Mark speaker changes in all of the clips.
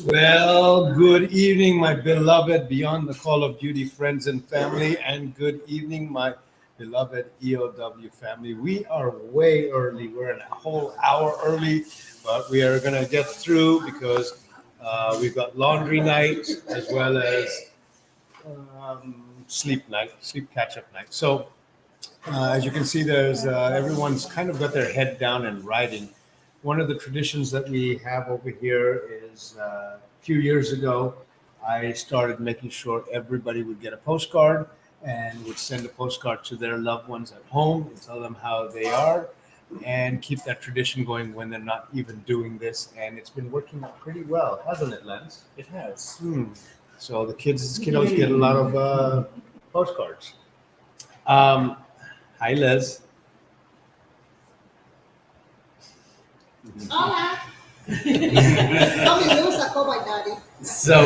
Speaker 1: Well, good evening, my beloved Beyond the Call of Duty friends and family, and good evening, my beloved EOW family. We are way early. We're a whole hour early, but we are going to get through because we've got laundry night as well as sleep night, sleep catch up night. So, as you can see, there's everyone's kind of got their head down and writing. One of the traditions that we have over here is a few years ago, I started making sure everybody would get a postcard and would send a postcard to their loved ones at home and tell them how they are and keep that tradition going when they're not even doing this. And it's been working out pretty well, hasn't it, Lance?
Speaker 2: It has.
Speaker 1: So the kiddos get a lot of postcards. Hi, Liz.
Speaker 3: Hola. No me gusta call my daddy.
Speaker 1: So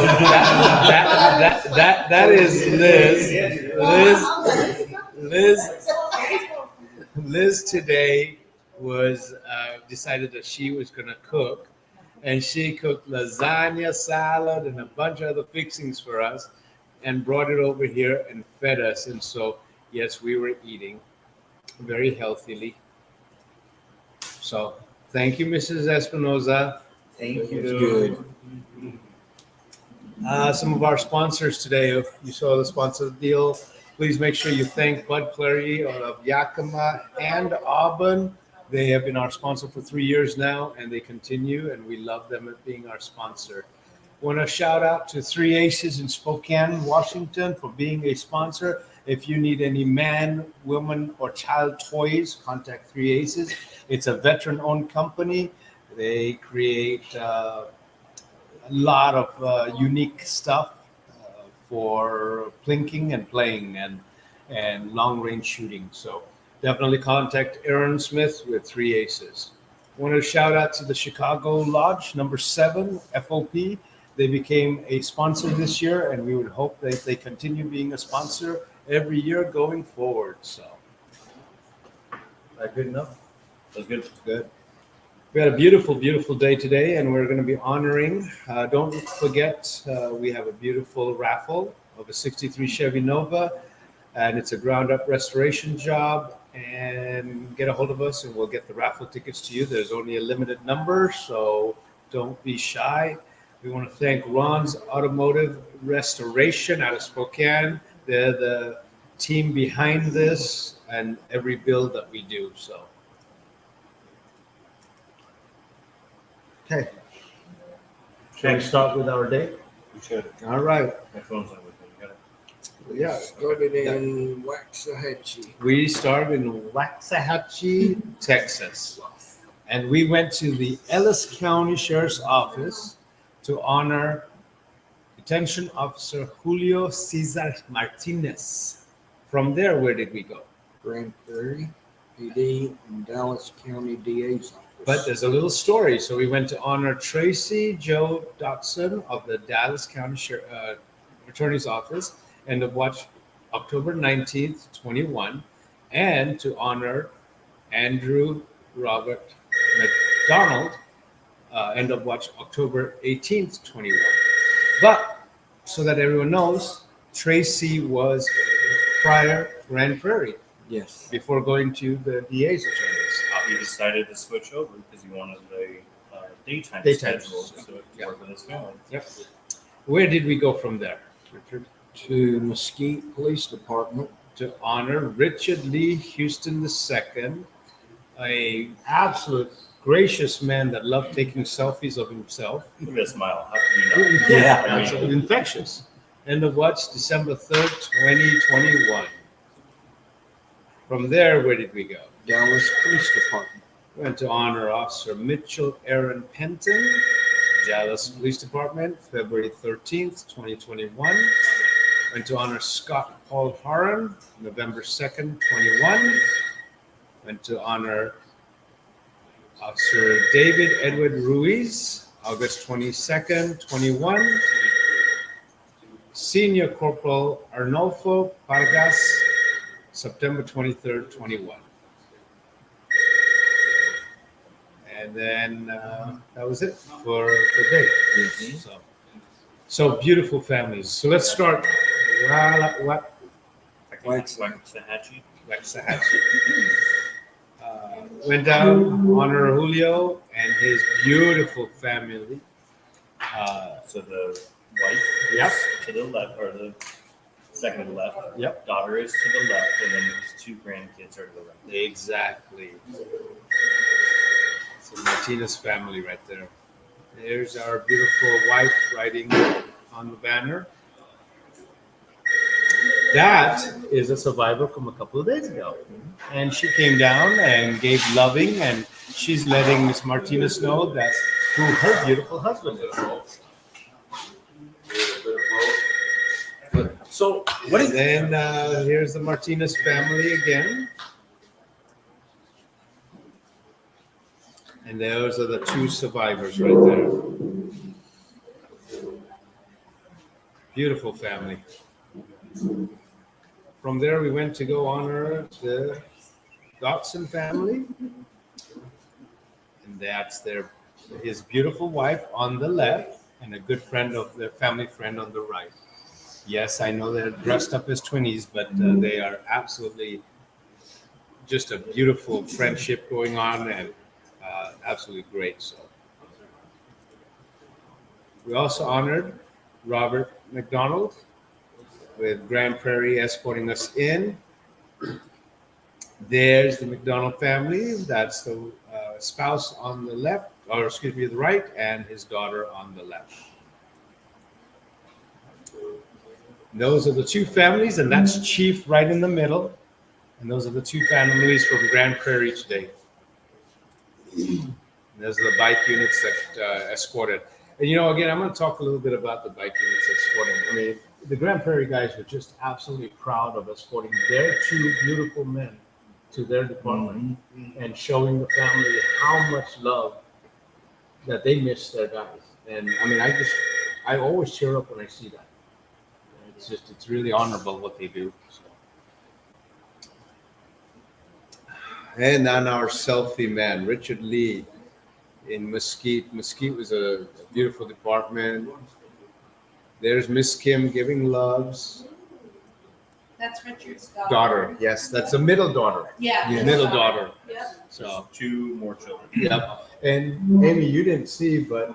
Speaker 1: that is Liz today was decided that she was going to cook, and she cooked lasagna, salad, and a bunch of other fixings for us, and brought it over here and fed us. And so, yes, we were eating very healthily. So, thank you, Mrs. Espinoza.
Speaker 2: Thank you.
Speaker 1: Good. Some of our sponsors today, if you saw the sponsor deal, please make sure you thank Bud Prairie of Yakima and Auburn. They have been our sponsor for 3 years now, and they continue, and we love them as being our sponsor. Want to shout out to Three Aces in Spokane, Washington, for being a sponsor. If you need any man, woman, or child toys, contact Three Aces. It's a veteran-owned company. They create a lot of unique stuff for plinking and playing and long-range shooting. So definitely contact Aaron Smith with Three Aces. I want to shout out to the Chicago Lodge, number 7, FOP. They became a sponsor this year, and we would hope that they continue being a sponsor every year going forward. So, that good enough?
Speaker 2: That's good.
Speaker 1: Good. We had a beautiful, beautiful day today, and we're going to be honoring. Don't forget, we have a beautiful raffle of a 63 Chevy Nova, and it's a ground-up restoration job. And get a hold of us, and we'll get the raffle tickets to you. There's only a limited number, so don't be shy. We want to thank Ron's Automotive Restoration out of Spokane. They're the team behind this and every build that we do. So, okay. Shall we start with our day?
Speaker 2: We should.
Speaker 1: All right.
Speaker 2: My phone's not with me. You got it.
Speaker 1: Yeah.
Speaker 4: Started in Waxahachie.
Speaker 1: We started in Waxahachie, Texas. And we went to the Ellis County Sheriff's Office to honor Detention Officer Julio Cesar Martinez. From there, where did we go?
Speaker 4: Grand Prairie, PD, and Dallas County DA's office.
Speaker 1: But there's a little story. So we went to honor Tracy Joe Dotson of the Dallas County Attorney's Office and to watch October 19th, 21, and to honor Andrew Robert McDonald, end of watch October 18th, 21. But so that everyone knows, Tracy was prior Grand Prairie
Speaker 4: Yes.
Speaker 1: before going to the DA's attorney's
Speaker 2: He
Speaker 1: office.
Speaker 2: decided to switch over because he wanted a daytime
Speaker 1: Daytime
Speaker 2: schedule so
Speaker 1: schedule,
Speaker 2: it could
Speaker 1: yeah.
Speaker 2: work with his family.
Speaker 1: Yep. Where did we go from there, Richard?
Speaker 4: To Mesquite Police Department.
Speaker 1: To honor Richard Lee Houston II, a absolute gracious man that loved taking selfies of himself.
Speaker 2: Look at that smile. How can you not?
Speaker 1: Yeah,
Speaker 2: I mean,
Speaker 1: absolutely infectious. End of watch December 3rd, 2021. From there, where did we go?
Speaker 4: Dallas Police Department.
Speaker 1: Went to honor Officer Mitchell Aaron Penton, Dallas Police Department, February 13th, 2021. Went to honor Scott Paul Horan, November 2nd, 21. Went to honor Officer David Edward Ruiz, August 22nd, 21. Senior Corporal Arnolfo Vargas, September 23rd, 21. And then that was it for the day.
Speaker 2: Mhm.
Speaker 1: So beautiful families. So let's start. What?
Speaker 2: Waxahachie.
Speaker 1: Waxahachie. Went down, honor Julio and his beautiful family.
Speaker 2: So the wife
Speaker 1: Yep.
Speaker 2: is to the left, or the second to the left.
Speaker 1: Yep.
Speaker 2: Daughter is to the left, and then his two grandkids are to the right.
Speaker 1: Exactly. So Martinez family right there. There's our beautiful wife riding on the banner. That is a survivor from a couple of days ago. And she came down and gave loving, and she's letting Miss Martinez know that who her beautiful husband is.
Speaker 2: So
Speaker 1: What is then here's the Martinez family again. And those are the two survivors right there. Beautiful family. From there, we went to go honor the Dotson family. And that's his beautiful wife on the left and a good friend of their family friend on the right. Yes, I know they're dressed up as twinnies, but they are absolutely just a beautiful friendship going on and absolutely great. So we also honored Robert McDonald with Grand Prairie escorting us in. There's the McDonald family. That's the spouse on the left, or excuse me, the right, and his daughter on the left. Those are the two families, and that's Chief right in the middle. And those are the two families from Grand Prairie today. And those are the bike units that escorted. And again, I'm going to talk a little bit about the bike units escorting. I mean, the Grand Prairie guys were just absolutely proud of escorting their two beautiful men to their department and showing the family how much love that they miss their guys. And I mean, I always cheer up when I see that. It's really honorable what they do. So. And then our selfie man, Richard Lee in Mesquite. Mesquite was a beautiful department. There's Miss Kim giving loves.
Speaker 3: That's Richard's
Speaker 1: Daughter, yes, that's a middle daughter.
Speaker 3: Yeah.
Speaker 4: Yes.
Speaker 1: Middle daughter.
Speaker 3: Yep.
Speaker 1: So,
Speaker 2: two more children.
Speaker 1: yep. And Amy, you didn't see, but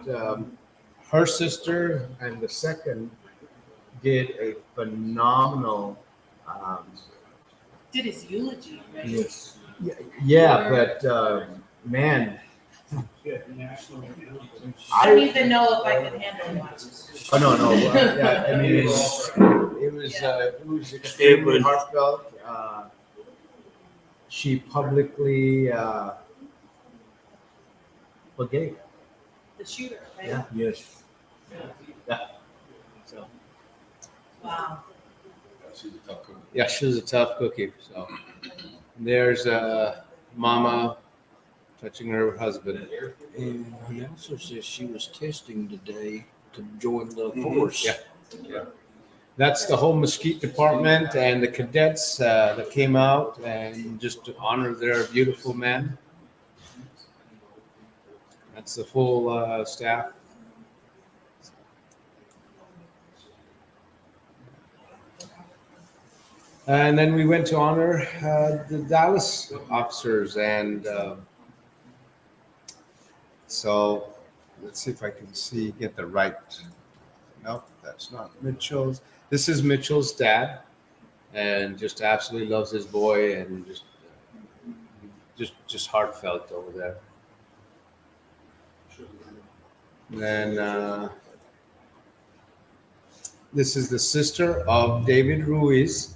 Speaker 1: her sister and the second did a phenomenal.
Speaker 3: Did his eulogy, right?
Speaker 4: Yes.
Speaker 1: Yeah, but man,
Speaker 3: I don't even know if I could handle one.
Speaker 1: oh no, yeah, I mean it was extremely heartfelt. She publicly forgave.
Speaker 3: The shooter, right?
Speaker 1: Yeah.
Speaker 4: Yes.
Speaker 1: Yeah. So
Speaker 3: Wow.
Speaker 1: yeah, she was a tough cookie. So there's Mama touching her husband.
Speaker 4: And he also says she was testing today to join the force.
Speaker 1: Yeah. Yeah. That's the whole Mesquite department and the cadets that came out and just to honor their beautiful men. That's the full staff. And then we went to honor the Dallas officers. And so let's see if I can get the right. Nope, that's not Mitchell's. This is Mitchell's dad, and just absolutely loves his boy, and just heartfelt over there. And then this is the sister of David Ruiz,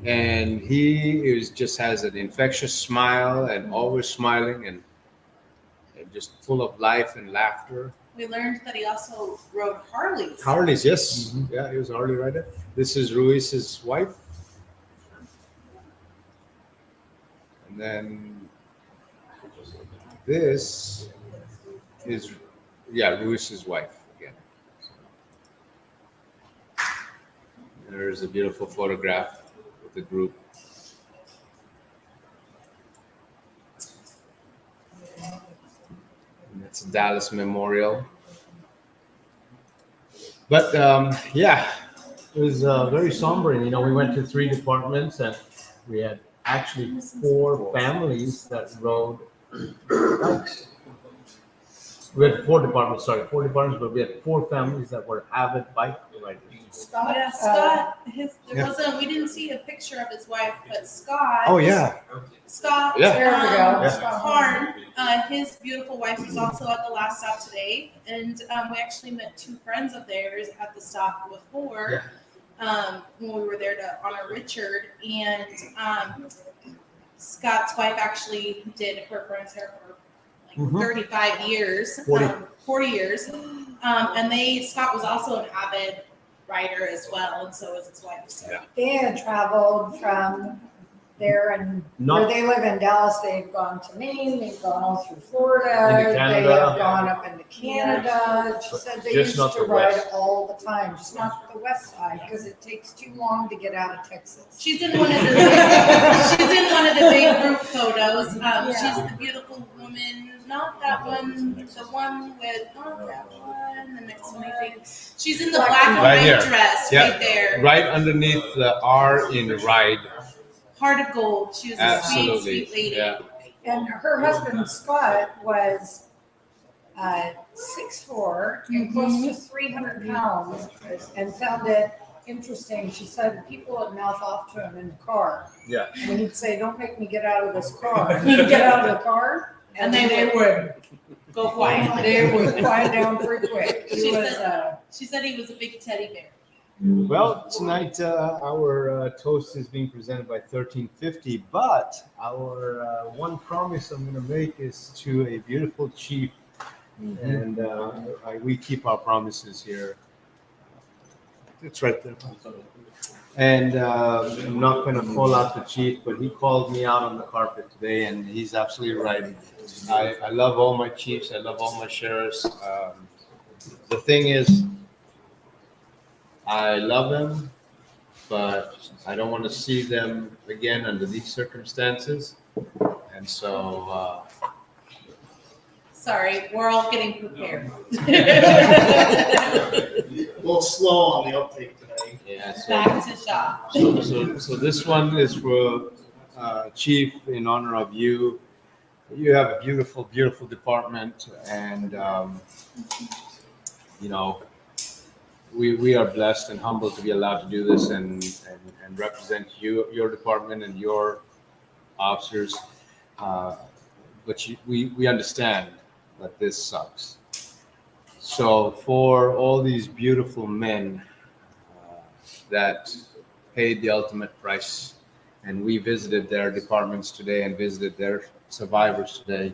Speaker 1: and he just has an infectious smile and always smiling and just full of life and laughter.
Speaker 3: We learned that he also rode Harleys.
Speaker 1: Harley's, yes. Yeah, he was a Harley rider. This is Ruiz's wife. And then this is, Ruiz's wife again. There's a beautiful photograph with the group. It's a Dallas memorial. But yeah, it was very somber. And, we went to 3 departments and we had actually 4 families that rode bikes. We had 4 departments, but we had 4 families that were avid bike riders.
Speaker 3: Scott,
Speaker 5: Yeah, Scott. We didn't see a picture of his wife, but Scott.
Speaker 1: Oh, yeah.
Speaker 5: Scott.
Speaker 1: Yeah.
Speaker 3: There we go.
Speaker 1: Yeah.
Speaker 5: Harn, his beautiful wife was also at the last stop today, and we actually met 2 friends of theirs at the stop before. When we were there to honor Richard, and Scott's wife actually did her friend's hair for like 35 years, 40 years, and Scott was also an avid rider as well, and so was his wife. So.
Speaker 1: Yeah.
Speaker 3: they had traveled from there and where they live in Dallas, they've gone to Maine, they've gone all through Florida,
Speaker 1: Into
Speaker 3: they
Speaker 1: Canada.
Speaker 3: have gone up into Canada. She said they
Speaker 1: Just
Speaker 3: used
Speaker 1: not
Speaker 3: to
Speaker 1: the
Speaker 3: ride
Speaker 1: west.
Speaker 3: all the time, just not the west side, because it takes too long to get out of Texas.
Speaker 5: She's in one of the big group photos. She's the beautiful woman, not that one, the one with not that one, the next one I think. She's in the black and
Speaker 1: Right
Speaker 5: white
Speaker 1: here.
Speaker 5: dress
Speaker 1: Yeah.
Speaker 5: right there.
Speaker 1: Right underneath the R in ride.
Speaker 5: Heart of gold. She was a
Speaker 1: Absolutely.
Speaker 5: sweet lady.
Speaker 1: Yeah.
Speaker 3: And her husband Scott was 6'4" and close to 300 pounds, and found it interesting. She said people would mouth off to him in the car.
Speaker 1: Yeah.
Speaker 3: And he'd say, "Don't make me get out of this car." And he'd get out of the car, and they would.
Speaker 5: Go quiet.
Speaker 3: They would quiet down pretty quick. He
Speaker 5: She
Speaker 3: was,
Speaker 5: She said he was a big teddy bear.
Speaker 1: Well, tonight our toast is being presented by 1350, but our one promise I'm going to make is to a beautiful chief, and we keep our promises here. It's right there. And I'm not going to call out the chief, but he called me out on the carpet today, and he's absolutely right. I love all my chiefs. I love all my sheriffs. The thing is, I love them, but I don't want to see them again under these circumstances. And so,
Speaker 5: Sorry, we're all getting prepared.
Speaker 2: A little slow on the uptake today.
Speaker 1: yeah. So,
Speaker 5: Back to shop.
Speaker 1: so this one is for Chief, in honor of you. You have a beautiful, beautiful department, and we are blessed and humbled to be allowed to do this and represent your department and your officers. But we understand that this sucks. So for all these beautiful men that paid the ultimate price, and we visited their departments today and visited their survivors today,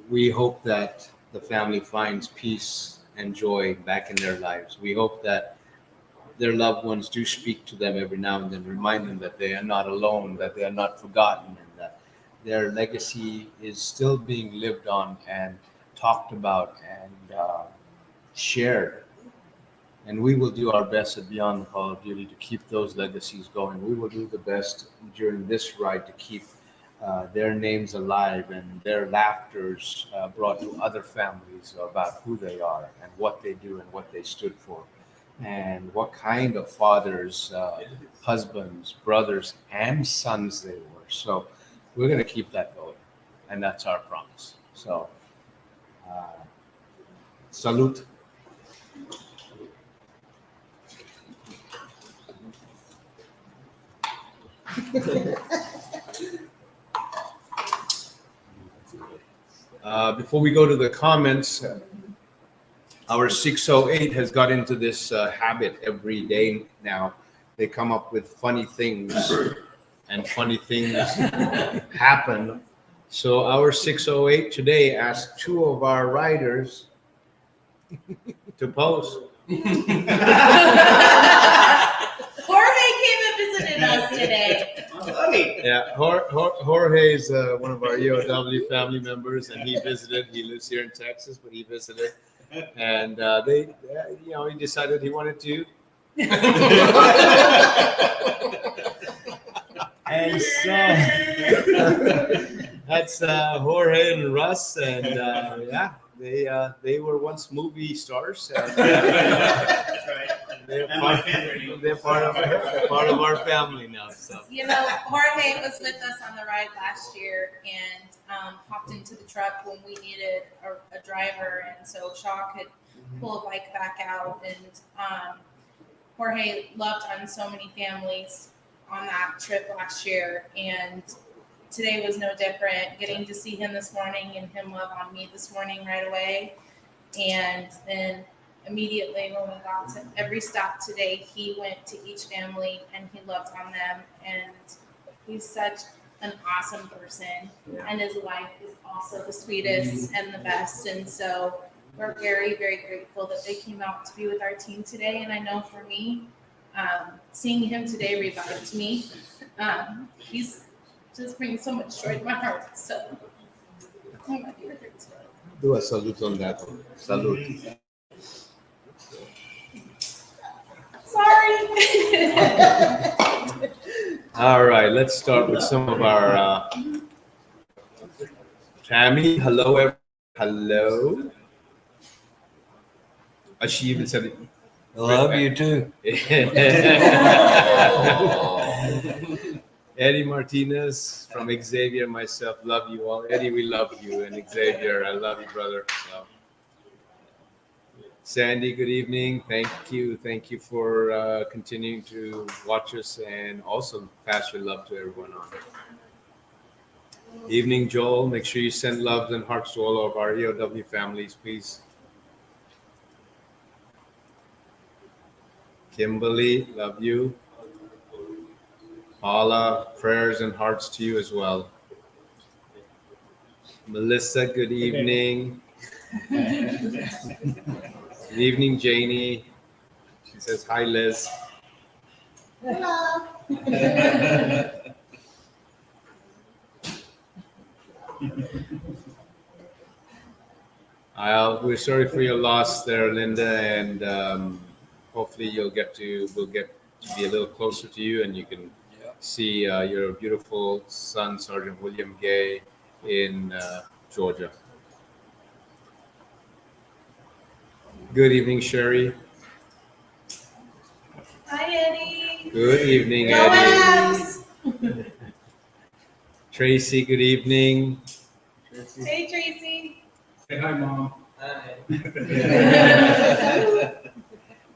Speaker 1: we hope that the family finds peace and joy back in their lives. We hope that their loved ones do speak to them every now and then, remind them that they are not alone, that they are not forgotten, and that their legacy is still being lived on and talked about and shared. And we will do our best at Beyond the Call of Duty to keep those legacies going. We will do the best during this ride to keep their names alive and their laughters brought to other families about who they are and what they do and what they stood for and what kind of fathers, husbands, brothers, and sons they were. So we're going to keep that going, and that's our promise. So salute. Before we go to the comments, our 608 has got into this habit every day now. They come up with funny things, and funny things happen. So our 608 today asked 2 of our riders to pose.
Speaker 5: Jorge came and visited us today.
Speaker 1: Yeah, Jorge is one of our EOW family members, and he visited. He lives here in Texas, but he visited, and he decided he wanted to. That's Jorge and Russ, and yeah, they were once movie stars. And, they're part of our family now. So
Speaker 5: You know, Jorge was with us on the ride last year and hopped into the truck when we needed a driver, and so Shaw could pull a bike back out. And Jorge loved on so many families on that trip last year, and today was no different. Getting to see him this morning and him love on me this morning right away, and then immediately when we got to every stop today, he went to each family and he loved on them. And he's such an awesome person, and his wife is also the sweetest and the best. And so we're very, very grateful that they came out to be with our team today. And I know for me, seeing him today revived me. He's just bringing so much joy to my heart. So, oh my favorite.
Speaker 1: do a salute on that one. Salute.
Speaker 5: Sorry.
Speaker 1: All right, let's start with some of our Tammy. Hello, hello. She even said it.
Speaker 4: I love you too.
Speaker 1: Eddie Martinez from Xavier, myself, love you all. Eddie, we love you, and Xavier, I love you, brother. So. Sandy, good evening. Thank you for continuing to watch us and also pass your love to everyone on. Evening, Joel. Make sure you send love and hearts to all of our EOW families, please. Kimberly, love you. Paula, prayers and hearts to you as well. Melissa, good evening. Good evening, Janie. She says, hi, Liz.
Speaker 3: Hello.
Speaker 1: We're sorry for your loss there, Linda, and hopefully we'll get to be a little closer to you, and you can see your beautiful son, Sergeant William Gay, in Georgia. Good evening, Sherry.
Speaker 5: Hi, Eddie.
Speaker 1: Good evening,
Speaker 5: Go
Speaker 1: Eddie.
Speaker 5: Abs.
Speaker 1: Tracy, good evening.
Speaker 5: Hey, Tracy.
Speaker 2: Say hi, Mom.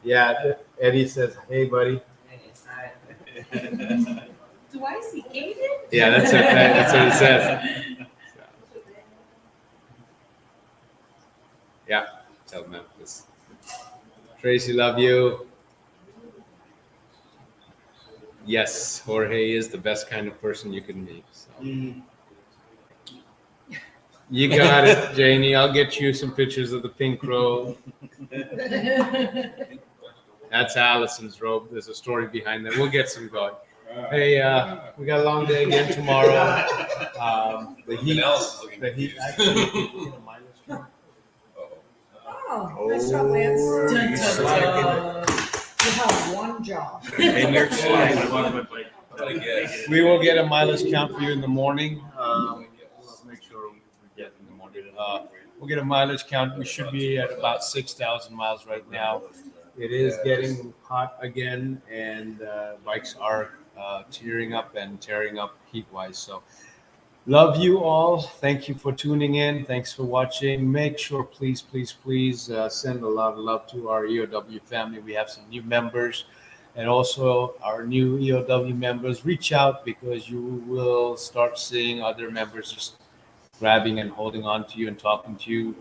Speaker 1: Yeah, Eddie says, hey, buddy.
Speaker 5: Do I see David?
Speaker 1: Yeah, that's what it says. Yeah, tell Memphis. Tracy, love you. Yes, Jorge is the best kind of person you can meet. So. You got it, Janie. I'll get you some pictures of the pink robe. That's Allison's robe. There's a story behind that. We'll get some going. Hey, we got a long day again tomorrow. The heat.
Speaker 3: Oh, nice job, Lance. You have one job.
Speaker 1: We will get a mileage count for you in the morning. Let's make sure we get in the morning. We'll get a mileage count. We should be at about 6,000 miles right now. It is getting hot again, and bikes are tearing up and tearing up heat-wise. So love you all. Thank you for tuning in. Thanks for watching. Make sure, please send a lot of love to our EOW family. We have some new members, and also our new EOW members. Reach out, because you will start seeing other members just grabbing and holding on to you and talking to you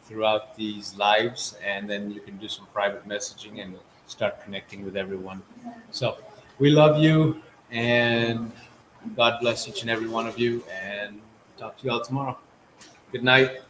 Speaker 1: throughout these lives, and then you can do some private messaging and start connecting with everyone. So we love you, and God bless each and every one of you, and talk to you all tomorrow. Good night.